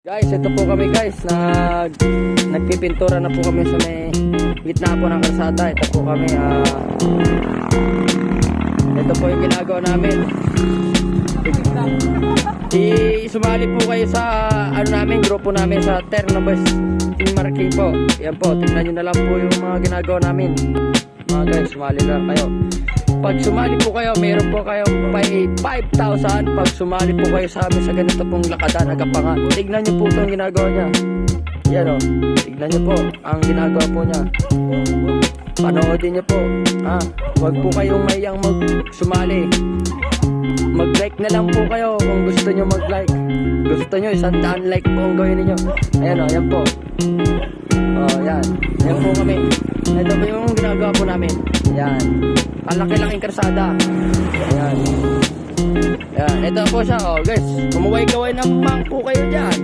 Guys, ito po kami guys, nagpipintura na po kami sa may gitna po ng kalsada. Ito po kami, ito po yung ginagawa namin. Sumali po kayo sa grupo namin sa Ternoboys Team Marking po. Yan po, tingnan nyo na lang po yung mga ginagawa namin. Mga guys, sumali lang kayo. Pag sumali po kayo, mayroon po kayong 5,000 pag sumali po kayo sa amin sa ganito pong lakadan, agapangan. Tignan nyo po itong ginagawa niya. Yan o, tignan nyo po ang ginagawa po niya. Panoodin nyo po. Huwag po kayong mayang sumali. Mag-like na lang po kayo kung gusto nyo mag-like. Gusto nyo 100 like po ang gawin ninyo. Ayan o, yan po. Yan. Yan po kami. Ito po yung ginagawa po namin. Yan. Ang laki-laking karsada. Ayan. Ayan. Ito po siya. Guys, kumuway-kaway naman po kayo dyan.